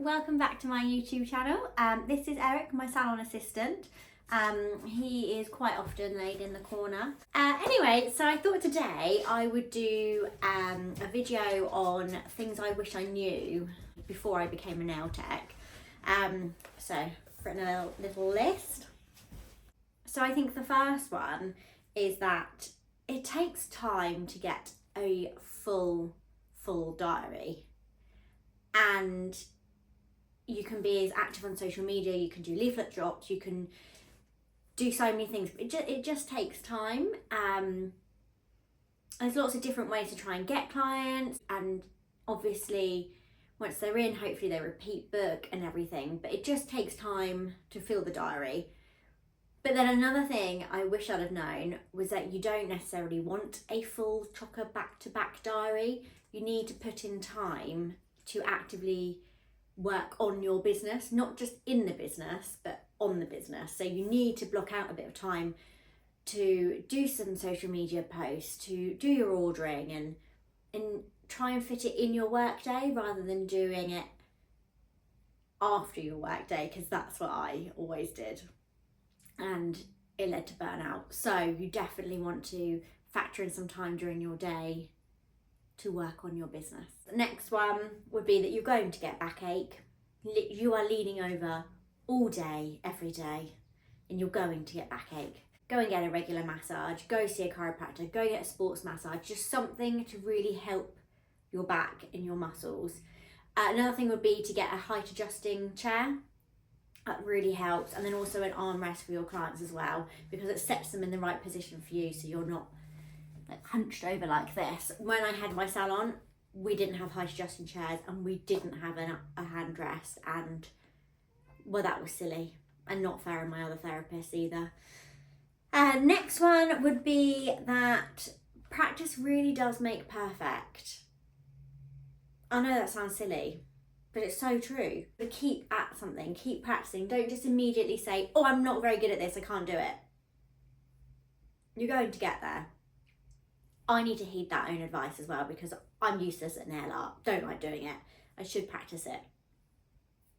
welcome back to my YouTube channel. This is Eric, my salon assistant. He is quite often laid in the corner. Anyway, so I thought today I would do a video on things I wish I knew before I became a nail tech. So I've written a little list. So I think the first one is that it takes time to get a full diary. And you can be as active on social media, you can do leaflet drops, you can do so many things. It just takes time. There's lots of different ways to try and get clients, and obviously once they're in, hopefully they repeat book and everything, but it just takes time to fill the diary. But then another thing I wish I'd have known was that you don't necessarily want a full chocker back-to-back diary. You need to put in time to actively work on your business, not just in the business, but on the business. So you need to block out a bit of time to do some social media posts, to do your ordering and try and fit it in your work day rather than doing it after your work day, because that's what I always did. And it led to burnout. So you definitely want to factor in some time during your day to work on your business. The next one would be that you're going to get backache. You are leaning over all day, every day, and you're going to get backache. Go and get a regular massage, go see a chiropractor, go get a sports massage, just something to really help your back and your muscles. Another thing would be to get a height adjusting chair. That really helps. And then also an armrest for your clients as well, because it sets them in the right position for you so you're not like hunched over like this. When I had my salon, we didn't have height adjusting chairs and we didn't have a handrest, and well, that was silly and not fair on my other therapists either. Next one would be that practice really does make perfect. I know that sounds silly, but it's so true. But keep at something, keep practicing. Don't just immediately say, oh, I'm not very good at this, I can't do it. You're going to get there. I need to heed that own advice as well, because I'm useless at nail art. Don't like doing it. I should practice it.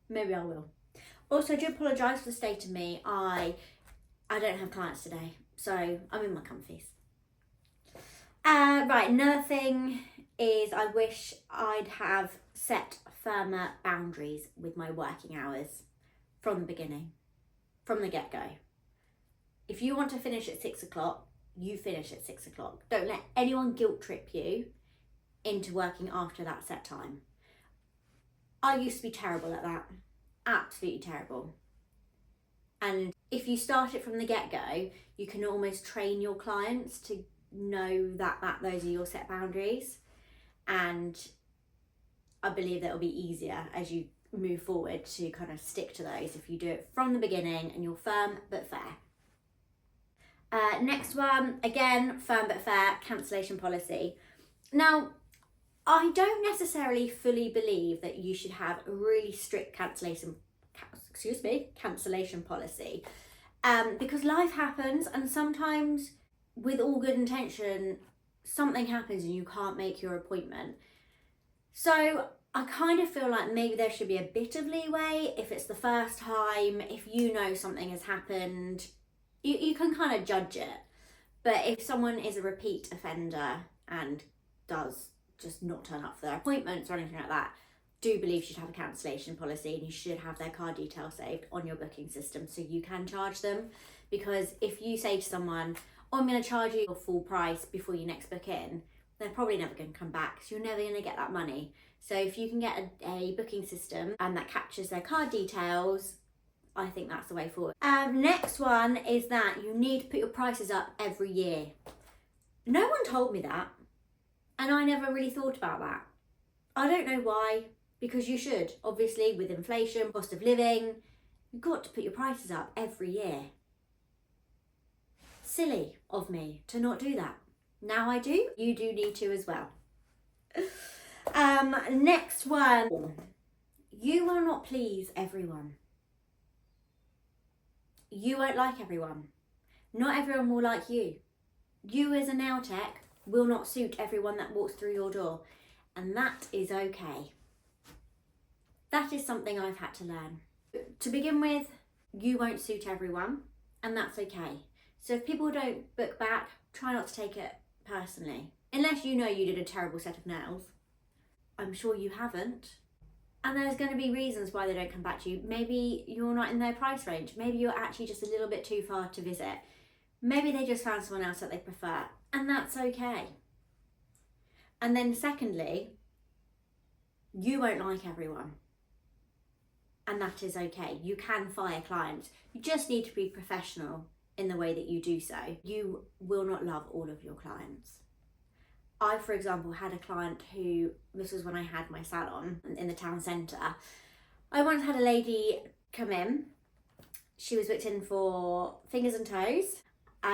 Maybe I will. Also, I do apologise for the state of me. I don't have clients today, so I'm in my comfies. Right, another thing is I wish I'd have set firmer boundaries with my working hours from the beginning, from the get-go. If you want to finish at 6 o'clock, you finish at 6 o'clock. Don't let anyone guilt trip you into working after that set time. I used to be terrible at that. Absolutely terrible. And if you start it from the get-go, you can almost train your clients to know that those are your set boundaries. And I believe that it'll be easier as you move forward to kind of stick to those if you do it from the beginning and you're firm but fair. Next one, again, firm but fair, cancellation policy. Now, I don't necessarily fully believe that you should have a really strict cancellation policy, because life happens, and sometimes with all good intention, something happens and you can't make your appointment. So I kind of feel like maybe there should be a bit of leeway if it's the first time, if you know something has happened. You can kind of judge it. But if someone is a repeat offender and does just not turn up for their appointments or anything like that, do believe you should have a cancellation policy, and you should have their card details saved on your booking system so you can charge them. Because if you say to someone, oh, I'm going to charge you your full price before you next book in, they're probably never going to come back, so you're never going to get that money. So if you can get a booking system and that captures their card details, I think that's the way forward. Next one is that you need to put your prices up every year. No one told me that, and I never really thought about that. I don't know why, because you should. Obviously, with inflation, cost of living, you've got to put your prices up every year. Silly of me to not do that. Now I do. You do need to as well. Next one. You will not please everyone. You won't like everyone. Not everyone will like you. You as a nail tech will not suit everyone that walks through your door, and that is okay. That is something I've had to learn. To begin with, you won't suit everyone, and that's okay. So if people don't book back, try not to take it personally. Unless you know you did a terrible set of nails. I'm sure you haven't. And there's going to be reasons why they don't come back to you. Maybe you're not in their price range. Maybe you're actually just a little bit too far to visit. Maybe they just found someone else that they prefer, and that's okay. And then secondly, you won't like everyone. And that is okay. You can fire clients. You just need to be professional in the way that you do so. You will not love all of your clients. I, for example, had a client who, this was when I had my salon in the town centre. I once had a lady come in. She was booked in for fingers and toes.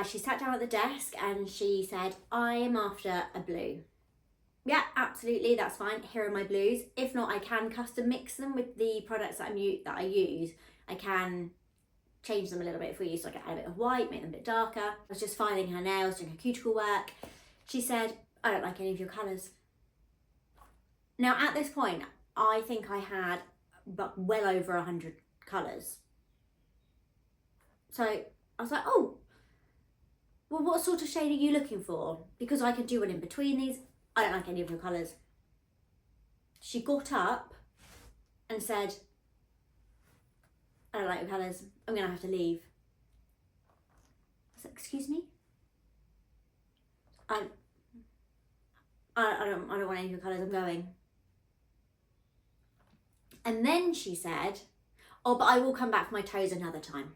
She sat down at the desk and she said, I am after a blue. Yeah, absolutely, that's fine. Here are my blues. If not, I can custom mix them with the products that I use. I can change them a little bit for you, so I can add a bit of white, make them a bit darker. I was just filing her nails, doing her cuticle work. She said, I don't like any of your colours. Now at this point, I think I had well over 100 colours. So I was like, oh, well, what sort of shade are you looking for? Because I can do one in between these. I don't like any of your colours. She got up and said, I don't like your colours. I'm going to have to leave. I said, excuse me? I don't want any of your colours, I'm going. And then she said, oh, but I will come back for my toes another time.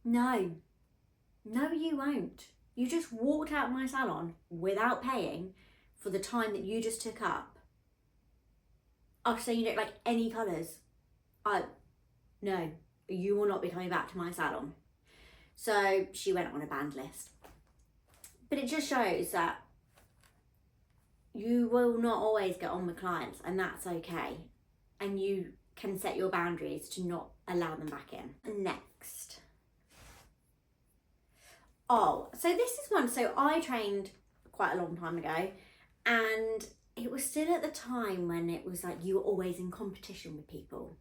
No, you won't. You just walked out of my salon without paying for the time that you just took up. After saying you don't like any colours. No, you will not be coming back to my salon. So she went on a banned list. But it just shows that you will not always get on with clients, and that's okay. And you can set your boundaries to not allow them back in. Next. Oh, so this is one. So I trained quite a long time ago, and it was still at the time when it was like you were always in competition with people.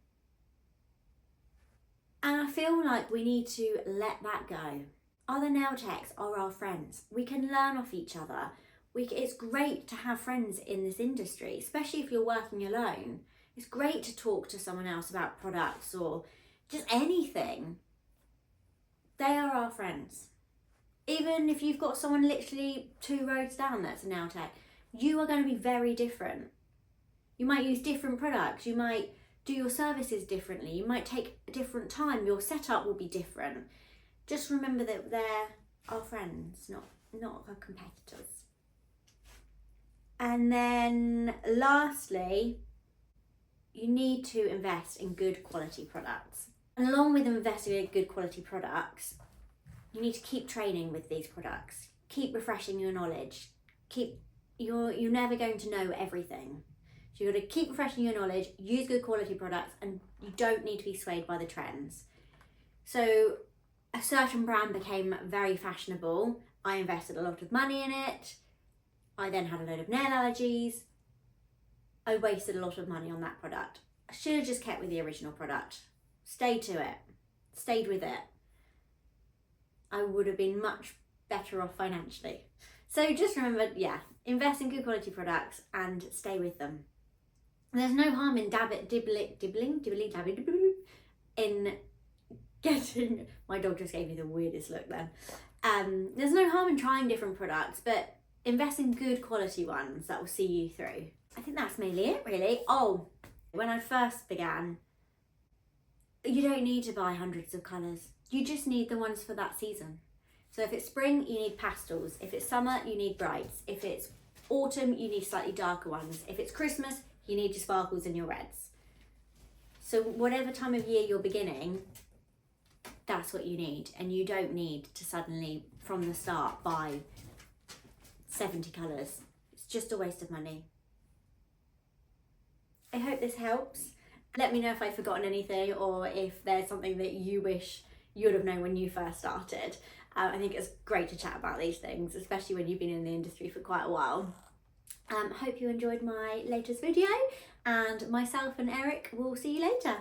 And I feel like we need to let that go. Other nail techs are our friends. We can learn off each other. It's great to have friends in this industry, especially if you're working alone. It's great to talk to someone else about products or just anything. They are our friends. Even if you've got someone literally 2 roads down that's a nail tech, you are going to be very different. You might use different products. You might do your services differently. You might take a different time. Your setup will be different. Just remember that they're our friends, not our competitors. And then lastly, you need to invest in good quality products. And along with investing in good quality products, you need to keep training with these products. Keep refreshing your knowledge. You're never going to know everything. So you've got to keep refreshing your knowledge, use good quality products, and you don't need to be swayed by the trends. So a certain brand became very fashionable. I invested a lot of money in it. I then had a load of nail allergies. I wasted a lot of money on that product. I should have just kept with the original product. Stayed to it. Stayed with it. I would have been much better off financially. So just remember, invest in good quality products and stay with them. There's no harm in in getting, my dog just gave me the weirdest look then. There's no harm in trying different products, but invest in good quality ones that will see you through. I think that's mainly it really. Oh, when I first began, you don't need to buy hundreds of colours. You just need the ones for that season. So if it's spring, you need pastels. If it's summer, you need brights. If it's autumn, you need slightly darker ones. If it's Christmas, you need your sparkles and your reds. So whatever time of year you're beginning, that's what you need. And you don't need to suddenly, from the start, buy 70 colours. It's just a waste of money. I hope this helps. Let me know if I've forgotten anything or if there's something that you wish you would have known when you first started. I think it's great to chat about these things, especially when you've been in the industry for quite a while. Hope you enjoyed my latest video, and myself and Eric will see you later.